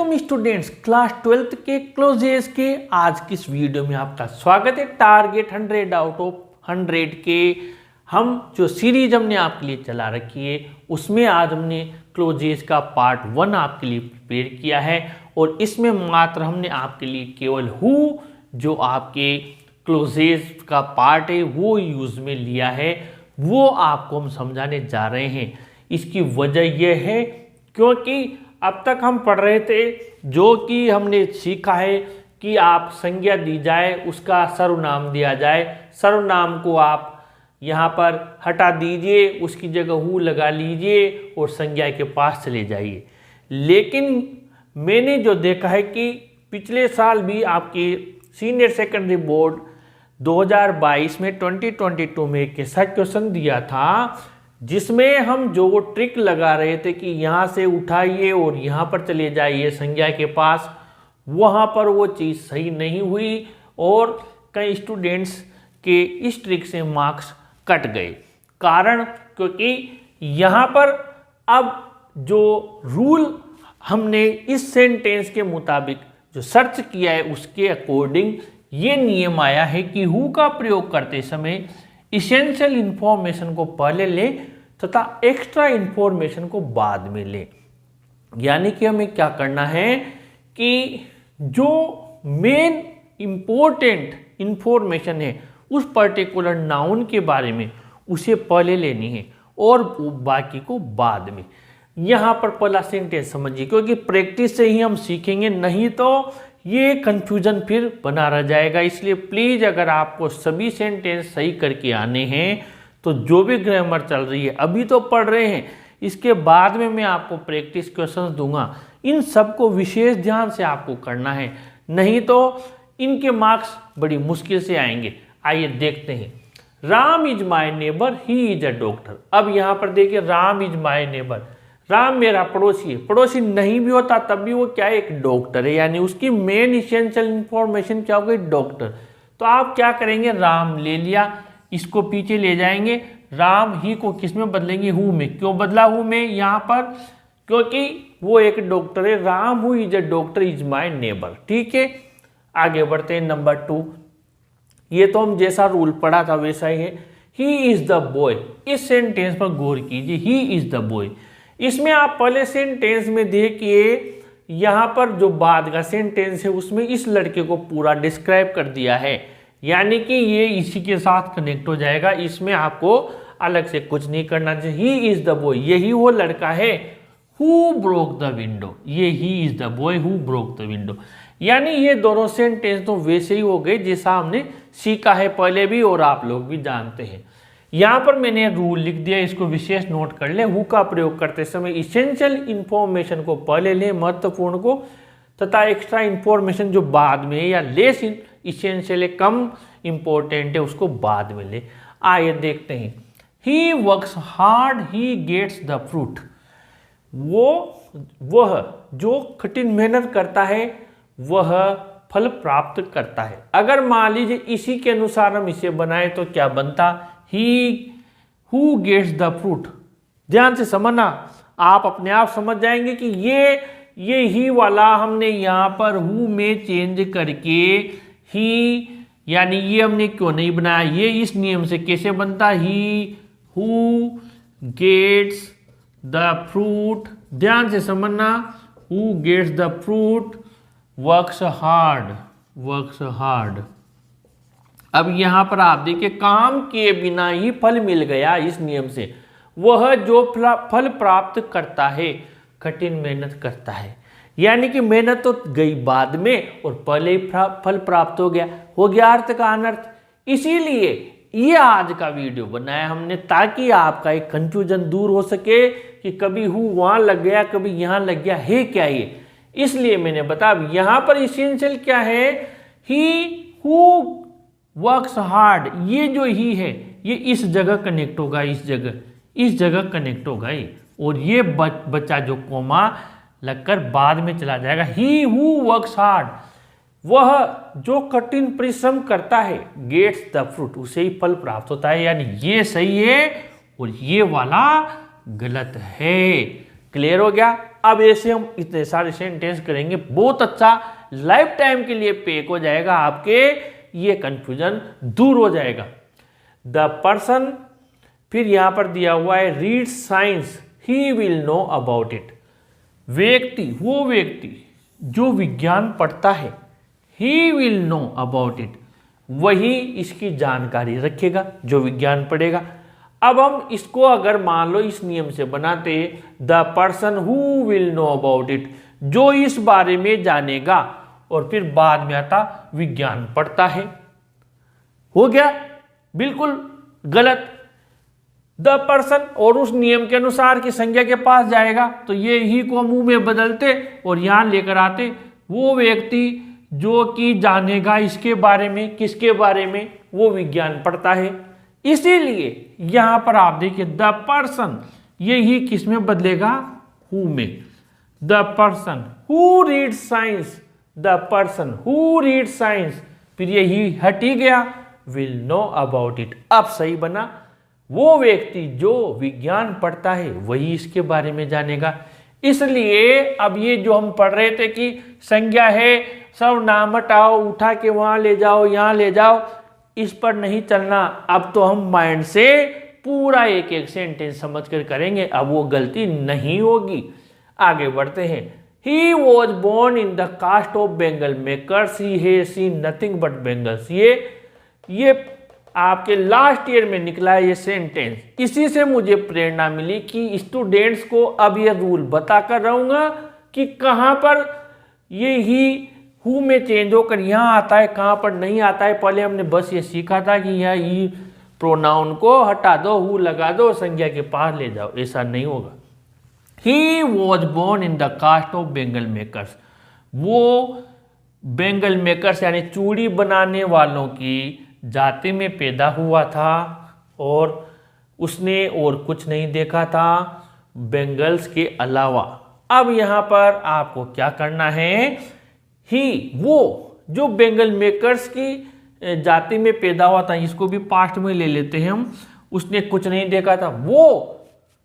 Welcome students, class 12th के closes के आज की इस वीडियो में आपका स्वागत है। टारगेट 100 आउट ऑफ 100 के हम जो सीरीज हमने आपके लिए चला रखी है उसमें आज हमने क्लोजेस का पार्ट 1 आपके लिए प्रिपेयर किया है और इसमें मात्र हमने आपके लिए केवल हु जो आपके क्लोजेस का पार्ट है वो यूज में लिया है, वो आपको हम समझाने जा रहे हैं। इसकी वजह यह है क्योंकि अब तक हम पढ़ रहे थे जो कि हमने सीखा है कि आप संज्ञा दी जाए उसका सर्वनाम दिया जाए, सर्वनाम को आप यहाँ पर हटा दीजिए, उसकी जगह हु लगा लीजिए और संज्ञा के पास चले जाइए। लेकिन मैंने जो देखा है कि पिछले साल भी आपके सीनियर सेकेंडरी बोर्ड 2022 में 2022 में एक ऐसा क्वेश्चन दिया था जिसमें हम जो ट्रिक लगा रहे थे कि यहाँ से उठाइए और यहाँ पर चले जाइए संज्ञा के पास, वहाँ पर वो चीज़ सही नहीं हुई और कई स्टूडेंट्स के इस ट्रिक से मार्क्स कट गए। कारण क्योंकि यहाँ पर अब जो रूल हमने इस सेंटेंस के मुताबिक जो सर्च किया है उसके अकॉर्डिंग ये नियम आया है कि हु का प्रयोग करते समय इसेंशियल इंफॉर्मेशन को पहले लें तथा एक्स्ट्रा इंफॉर्मेशन को बाद में लें। यानी कि हमें क्या करना है कि जो मेन इंपॉर्टेंट इंफॉर्मेशन है उस पर्टिकुलर नाउन के बारे में उसे पहले लेनी है और बाकी को बाद में। यहाँ पर पहला सेंटेंस समझिए क्योंकि प्रैक्टिस से ही हम सीखेंगे, नहीं तो ये कंफ्यूजन फिर बना रह जाएगा। इसलिए प्लीज़ अगर आपको सभी सेंटेंस सही करके आने हैं तो जो भी ग्रामर चल रही है अभी तो पढ़ रहे हैं, इसके बाद में मैं आपको प्रैक्टिस क्वेश्चंस दूंगा, इन सबको विशेष ध्यान से आपको करना है, नहीं तो इनके मार्क्स बड़ी मुश्किल से आएंगे। आइए देखते हैं। Ram is my neighbour, he is a doctor. अब यहाँ पर देखिए Ram is my neighbour, Ram मेरा पड़ोसी है। पड़ोसी नहीं भी होता तब भी वो क्या है, एक डॉक्टर है, यानी उसकी मेन इसेंशियल इंफॉर्मेशन क्या हो गई, डॉक्टर। तो आप क्या करेंगे, राम ले लिया, इसको पीछे ले जाएंगे, राम ही को किस में बदलेंगे, हु में। क्यों बदला हु में यहाँ पर, क्योंकि वो एक डॉक्टर है। Ram who is a doctor is my neighbour. ठीक है, आगे बढ़ते हैं। नंबर 2, ये तो हम जैसा रूल पढ़ा था वैसा ही है। ही इज द बॉय, इस सेंटेंस पर गौर कीजिए, ही इज द बॉय। इसमें आप पहले सेंटेंस में देखिए, यहाँ पर जो बाद का सेंटेंस है उसमें इस लड़के को पूरा डिस्क्राइब कर दिया है, यानी कि ये इसी के साथ कनेक्ट हो जाएगा। इसमें आपको अलग से कुछ नहीं करना चाहिए। ही इज द बॉय, यही वो लड़का है। हु ब्रोक द विंडो, ये he is the boy who broke the window. यानी ये दोनों सेंटेंस तो वैसे ही हो गए जैसा हमने सीखा है पहले भी और आप लोग भी जानते हैं। यहाँ पर मैंने रूल लिख दिया, इसको विशेष नोट कर ले। हु का प्रयोग करते समय इसेंशियल इंफॉर्मेशन को पहले लें, महत्वपूर्ण को, तथा एक्स्ट्रा इंफॉर्मेशन जो बाद में है या लेस इसेंशियल है, कम इंपॉर्टेंट है, उसको बाद में ले। आइए देखते हैं। He works hard he gets the fruit, वह जो कठिन मेहनत करता है वह फल प्राप्त करता है। अगर मान लीजिए इसी के अनुसार हम इसे बनाए तो क्या बनता, he who gets the fruit. ध्यान से समझना, आप अपने आप समझ जाएंगे कि ये ही वाला हमने यहाँ पर हु में चेंज करके ही, यानी ये हमने क्यों नहीं बनाया, ये इस नियम से कैसे बनता, he who gets the fruit. ध्यान से समझना, who gets the fruit works hard, works hard. अब यहाँ पर आप देखिए, काम किए बिना ही फल मिल गया इस नियम से। वह जो फल प्राप्त करता है कठिन मेहनत करता है, यानी कि मेहनत तो गई बाद में और पहले ही फल प्राप्त हो गया अर्थ का अनर्थ। इसीलिए ये आज का वीडियो बनाया हमने ताकि आपका एक कंफ्यूजन दूर हो सके कि कभी हु वहां लग गया कभी यहाँ लग गया, है क्या ये। इसलिए मैंने बताया यहाँ पर इसेंशियल क्या है, ही हु वर्क्स हार्ड, ये जो ही है ये इस जगह कनेक्ट होगा, इस जगह कनेक्ट होगा ये, और ये बच्चा जो कोमा लगकर बाद में चला जाएगा। ही हु वर्क्स हार्ड, वह जो कठिन परिश्रम करता है, गेट्स द फ्रूट, उसे ही फल प्राप्त होता है। यानी ये सही है और ये वाला गलत है। क्लियर हो गया। अब ऐसे हम इतने सारे सेंटेंस करेंगे, बहुत अच्छा लाइफ टाइम के लिए पेक हो जाएगा, आपके ये कंफ्यूजन दूर हो जाएगा। द पर्सन, फिर यहां पर दिया हुआ है read science he will know about it. व्यक्ति, वो व्यक्ति जो विज्ञान पढ़ता है, he will know about it, वही इसकी जानकारी रखेगा जो विज्ञान पढ़ेगा। अब हम इसको अगर मान लो इस नियम से बनाते, the person who will know about it, जो इस बारे में जानेगा, और फिर बाद में आता विज्ञान पढ़ता है, हो गया बिल्कुल गलत। द पर्सन और उस नियम के अनुसार की संज्ञा के पास जाएगा तो ये ही को मुंह में बदलते और यहां लेकर आते, वो व्यक्ति जो कि जानेगा इसके बारे में, किसके बारे में, वो विज्ञान पढ़ता है। इसीलिए यहां पर आप देखिए द पर्सन, ये ही किस में बदलेगा, हु में। The person who read science, the person who read science, फिर यही हट ही गया, विल नो अबाउट इट। अब सही बना, वो व्यक्ति जो विज्ञान पढ़ता है वही इसके बारे में जानेगा। इसलिए अब ये जो हम पढ़ रहे थे कि संज्ञा है, सब नाम हटाओ, उठा के वहां ले जाओ, यहां ले जाओ, इस पर नहीं चलना। अब तो हम माइंड से पूरा एक एक सेंटेंस समझ कर करेंगे, अब वो गलती नहीं होगी। आगे बढ़ते हैं। He was born in the caste of bangle makers, he has seen nothing but bangles. ये आपके लास्ट ईयर में निकला है ये सेंटेंस। इसी से मुझे प्रेरणा मिली कि स्टूडेंट्स को अब ये रूल बताकर रहूंगा कि कहाँ पर ये ही हु में चेंज होकर यहाँ आता है, कहाँ पर नहीं आता है। पहले हमने बस ये सीखा था कि यहाँ ही प्रोनाउन को हटा दो, हु लगा दो, संज्ञा के पास ले जाओ, ऐसा नहीं होगा। He was born in the caste of bangle makers, वो बेंगल मेकर्स यानी चूड़ी बनाने वालों की जाति में पैदा हुआ था और उसने और कुछ नहीं देखा था बेंगल्स के अलावा। अब यहाँ पर आपको क्या करना है, ही, वो जो बेंगल मेकर्स की जाति में पैदा हुआ था, इसको भी पास्ट में ले लेते हैं हम, उसने कुछ नहीं देखा था वो।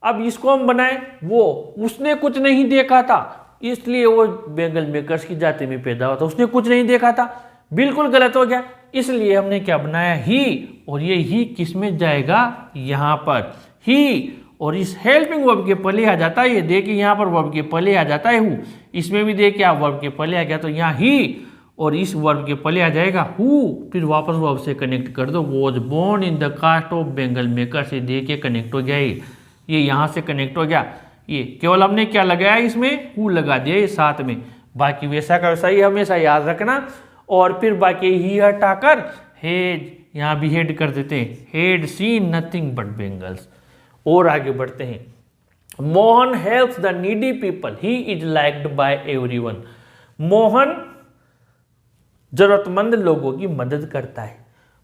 अब इसको हम बनाए, वो उसने कुछ नहीं देखा था, इसलिए वो बेंगल मेकर्स की जाति में पैदा हुआ था, उसने कुछ नहीं देखा था, बिल्कुल गलत हो गया। इसलिए हमने क्या बनाया, ही, और ये ही किस में जाएगा, यहाँ पर ही, और इस हेल्पिंग वर्ब के पहले आ जाता है। ये देखिए यहाँ पर वर्ब के पहले आ जाता है हु, इसमें भी देखिए आप वर्ब के पहले आ गया, तो यहाँ ही और इस वर्ब के पहले आ जाएगा हु, फिर वापस वर्ब से कनेक्ट कर दो, was born in the caste of bangle maker से देखिए कनेक्ट हो गया, ये यहाँ से कनेक्ट हो गया। ये केवल हमने क्या लगाया, इसमें हु लगा दिया ये साथ में, बाकी वैसा का वैसा ही हमेशा याद रखना। और फिर बाकी ही हटाकर हेड, यहाँ भी हेड कर देते हैं, he'd seen nothing but bangles. और आगे बढ़ते हैं। Mohan helps the needy people, he is liked by everyone. Mohan जरूरतमंद लोगों की मदद करता है,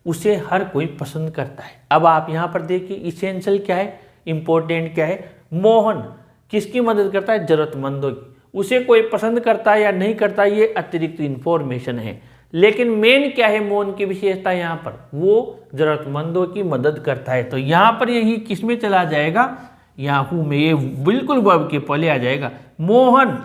उसे हर कोई पसंद करता है। अब आप यहाँ पर देखिए इसेंशियल क्या है, इंपॉर्टेंट क्या है। मोहन किसकी मदद करता है, जरूरतमंदों की। उसे कोई पसंद करता है या नहीं करता, ये अतिरिक्त इंफॉर्मेशन है, लेकिन मेन क्या है मोहन की विशेषता, यहाँ पर वो जरूरतमंदों की मदद करता है। तो यहाँ पर यही किस में चला जाएगा, यहाँ हु में, ये बिल्कुल वर्ब के पहले आ जाएगा। Mohan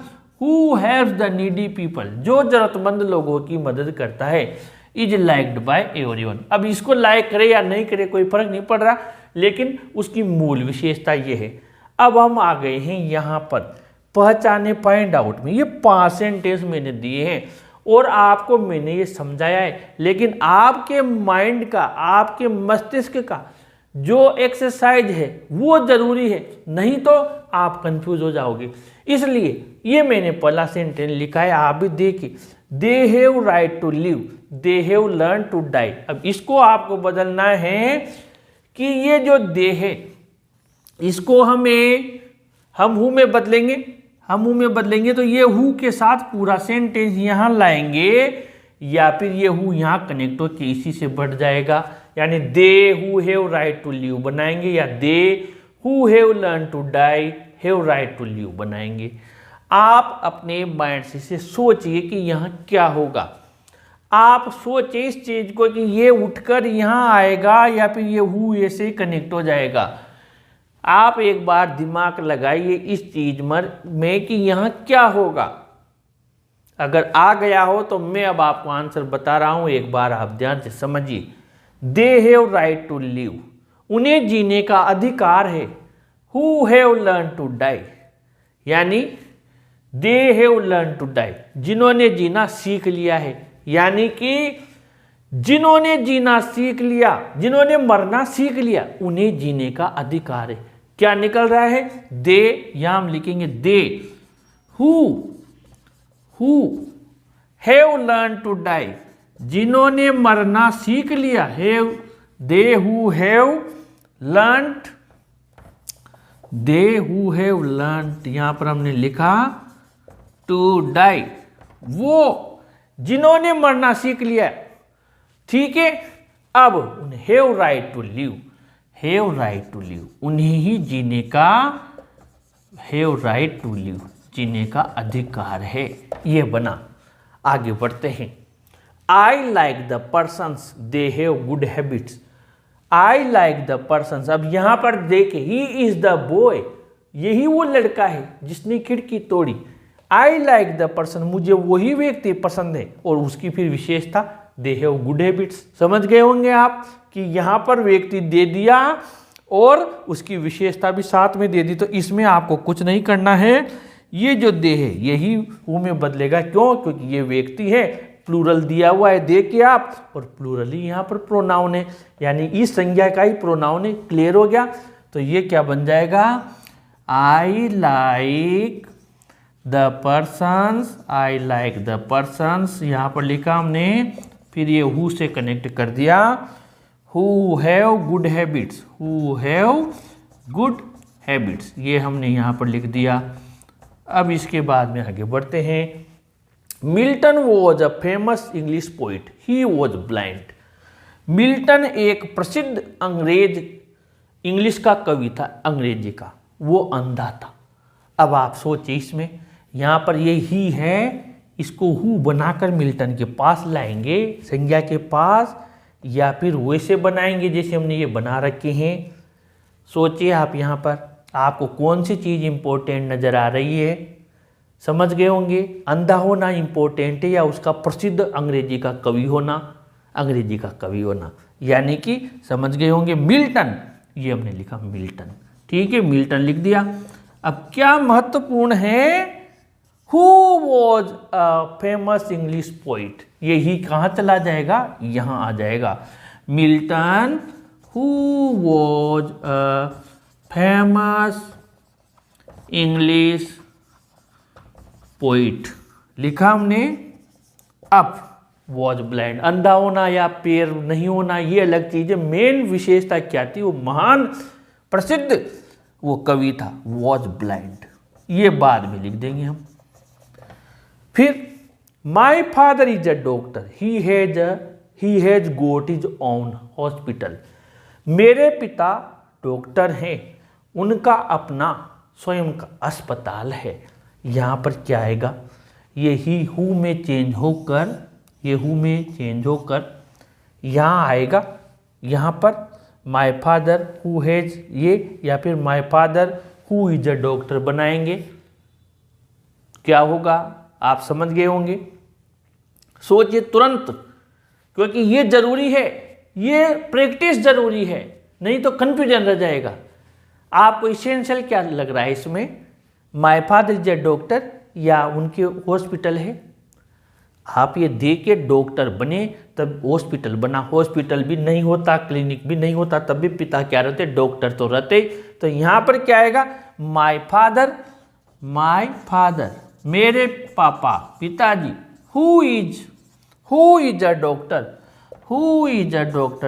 who helps the needy people, जो जरूरतमंद लोगों की मदद करता है, इज लाइक्ड बाय एवरीवन। अब इसको लाइक करे या नहीं करे कोई फर्क नहीं पड़ रहा, लेकिन उसकी मूल विशेषता ये है। अब हम आ गए हैं यहाँ पर पहचाने फाइंड आउट में। ये 5 सेंटेंस मैंने दिए हैं और आपको मैंने ये समझाया है, लेकिन आपके माइंड का, आपके मस्तिष्क का जो एक्सरसाइज है वो जरूरी है, नहीं तो आप कंफ्यूज हो जाओगे। इसलिए ये मैंने पहला सेंटेंस लिखा है, आप भी देखिए, they have right to live, they have learn to die. अब इसको आपको बदलना है कि ये जो दे है इसको हम हु में बदलेंगे, हम हु में बदलेंगे तो ये हु के साथ पूरा सेंटेंस यहाँ लाएंगे, या फिर ये हु यहाँ कनेक्ट होकर इसी से बढ़ जाएगा, यानी they who have right to live बनाएंगे, या they who have learn to die have right to live बनाएंगे। आप अपने माइंड से सोचिए कि यहाँ क्या होगा। आप सोचिए इस चीज को कि ये उठकर यहाँ आएगा या फिर ये हु ऐसे कनेक्ट हो जाएगा। आप एक बार दिमाग लगाइए इस चीज में कि यहाँ क्या होगा। अगर आ गया हो तो मैं अब आपको आंसर बता रहा हूं, एक बार आप ध्यान से समझिए। They have right to live, उन्हें जीने का अधिकार है। Who have learn to die, यानी they have learn to die, जिन्होंने जीना सीख लिया है, यानी कि जिन्होंने जीना सीख लिया, जिन्होंने मरना सीख लिया, उन्हें जीने का अधिकार है। क्या निकल रहा है? दे, यहां हम लिखेंगे they who have learn to die, जिन्होंने मरना सीख लिया। Have, they who have learned, they who have learned, यहां पर हमने लिखा टू डाई, वो जिन्होंने मरना सीख लिया। ठीक है, अब उन्हें have right to live, have right to live, उन्हें ही जीने का, हैव राइट टू लिव, जीने का अधिकार है। ये बना। आगे बढ़ते हैं। I like the persons they have good habits, I like the persons, अब यहां पर देखे ही इज द बॉय, यही वो लड़का है जिसने खिड़की तोड़ी। आई लाइक द पर्सन, मुझे वही व्यक्ति पसंद है, और उसकी फिर विशेषता दे हैव गुड हैबिट्स। समझ गए होंगे आप कि यहां पर व्यक्ति दे दिया और उसकी विशेषता भी साथ में दे दी, तो इसमें आपको कुछ नहीं करना है। ये जो दे है यही हु में बदलेगा। क्यों? क्योंकि ये व्यक्ति है, प्लूरल दिया हुआ है दे के आप, और प्लूरल ही यहाँ पर प्रोनाउन है, यानी इस संज्ञा का ही प्रोनाउन है। क्लियर हो गया? तो ये क्या बन जाएगा? I like the persons, I like the persons, यहाँ पर लिखा हमने, फिर ये हु से कनेक्ट कर दिया, who have good habits, who have good habits, ये हमने यहाँ पर लिख दिया। अब इसके बाद में आगे बढ़ते हैं। Milton was a famous English poet, he was blind. Milton एक प्रसिद्ध अंग्रेज इंग्लिश का कवि था, अंग्रेजी का, वो अंधा था। अब आप सोचिए, इसमें यहाँ पर ये ही है, इसको हु बनाकर मिल्टन के पास लाएंगे, संज्ञा के पास, या फिर वैसे बनाएंगे जैसे हमने ये बना रखे हैं। सोचिए आप, यहाँ पर आपको कौन सी चीज़ इंपॉर्टेंट नज़र आ रही है? समझ गए होंगे, अंधा होना इंपॉर्टेंट है या उसका प्रसिद्ध अंग्रेजी का कवि होना? अंग्रेजी का कवि होना, यानी कि समझ गए होंगे। मिल्टन, ये हमने लिखा मिल्टन, ठीक है, मिल्टन लिख दिया। अब क्या महत्वपूर्ण है? Who was a famous English poet, यही कहाँ चला जाएगा? यहाँ आ जाएगा। Milton who was a famous English poet, लिखा हमने। अब वॉज ब्लाइंड, अंधा होना या पैर नहीं होना ये अलग चीज है, मेन विशेषता क्या थी? वो महान प्रसिद्ध वो कवि था, वॉज ब्लाइंड, ये बाद में लिख देंगे हम। फिर my father is a doctor, he has got his own hospital, मेरे पिता डॉक्टर हैं, उनका अपना स्वयं का अस्पताल है। यहाँ पर क्या आएगा? ये ही हु में चेंज होकर, ये हु में चेंज होकर यहाँ आएगा। यहाँ पर माय फादर हु हैज ये, या फिर my father who is a doctor बनाएंगे। क्या होगा आप समझ गए होंगे। सोचिए तुरंत, क्योंकि ये जरूरी है, ये प्रैक्टिस जरूरी है, नहीं तो कंफ्यूजन रह जाएगा। आपको इसेंशियल क्या लग रहा है इसमें? My father is a doctor या उनके हॉस्पिटल है? आप ये देख के डॉक्टर बने तब हॉस्पिटल बना, हॉस्पिटल भी नहीं होता, क्लिनिक भी नहीं होता, तब भी पिता क्या रहते? डॉक्टर तो रहते। तो यहाँ पर क्या आएगा? माय फादर, मेरे पापा, पिताजी, हु इज अ डॉक्टर,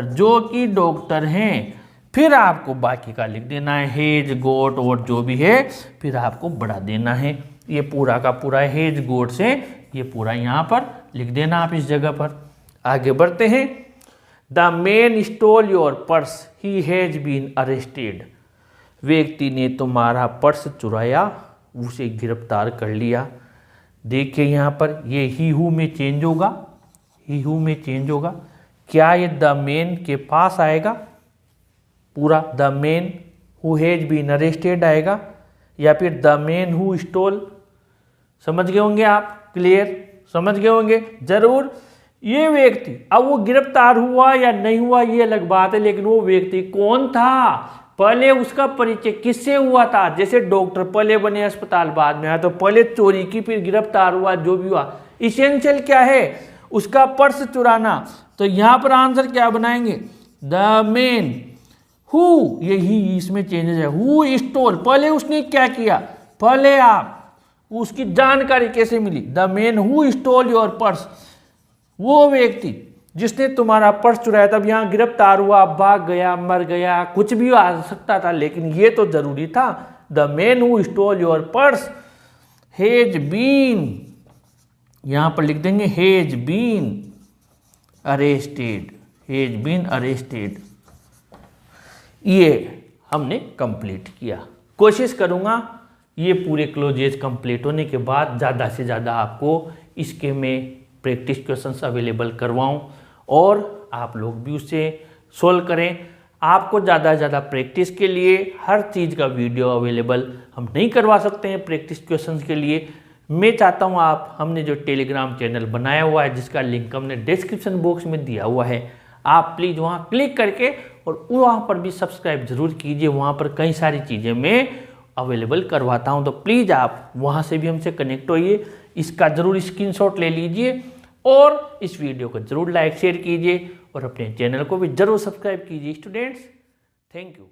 जो कि डॉक्टर हैं। फिर आपको बाकी का लिख देना है, हेज गोट और जो भी है, फिर आपको बढ़ा देना है। ये पूरा का पूरा हेज गोट से ये पूरा यहाँ पर लिख देना आप इस जगह पर। आगे बढ़ते हैं। The man stole your purse, he has been arrested, व्यक्ति ने तुम्हारा पर्स चुराया, उसे गिरफ्तार कर लिया। देखिए यहाँ पर ये ही हु में चेंज होगा, ही हु में चेंज होगा। क्या ये द मैन के पास आएगा? पूरा the man who has been arrested आएगा, या फिर द मैन हु स्टोल। समझ गए होंगे आप, क्लियर समझ गए होंगे जरूर। ये व्यक्ति, अब वो गिरफ्तार हुआ या नहीं हुआ ये अलग बात है, लेकिन वो व्यक्ति कौन था, पहले उसका परिचय किससे हुआ था। जैसे डॉक्टर पहले बने अस्पताल बाद में आया, तो पहले चोरी की फिर गिरफ्तार हुआ, जो भी हुआ। इसेंशियल क्या है, उसका पर्स चुराना। तो यहां पर आंसर क्या बनाएंगे, द मैन हु, यही इसमें चेंजेस है, हु स्टोल, पहले उसने क्या किया, पहले आप उसकी जानकारी कैसे मिली, the man who stole your purse, वो व्यक्ति जिसने तुम्हारा पर्स चुराया। तब यहां गिरफ्तार हुआ, भाग गया, मर गया, कुछ भी आ सकता था, लेकिन ये तो जरूरी था, the man who stole your purse has been, यहां पर लिख देंगे has been arrested, has been arrested. ये हमने कंप्लीट किया। कोशिश करूंगा ये पूरे क्लोजेज कंप्लीट होने के बाद ज़्यादा से ज़्यादा आपको इसके में प्रैक्टिस क्वेश्चंस अवेलेबल करवाऊं और आप लोग भी उससे सोल्व करें। आपको ज़्यादा से ज़्यादा प्रैक्टिस के लिए हर चीज़ का वीडियो अवेलेबल हम नहीं करवा सकते हैं प्रैक्टिस क्वेश्चंस के लिए। मैं चाहता हूं आप, हमने जो टेलीग्राम चैनल बनाया हुआ है जिसका लिंक हमने डिस्क्रिप्शन बॉक्स में दिया हुआ है, आप प्लीज़ वहां क्लिक करके और वहां पर भी सब्सक्राइब जरूर कीजिए। वहां पर कई सारी चीज़ें मैं अवेलेबल करवाता हूं, तो प्लीज़ आप वहां से भी हमसे कनेक्ट होइए। इसका ज़रूर स्क्रीनशॉट ले लीजिए और इस वीडियो को ज़रूर लाइक शेयर कीजिए और अपने चैनल को भी ज़रूर सब्सक्राइब कीजिए। Students, thank you.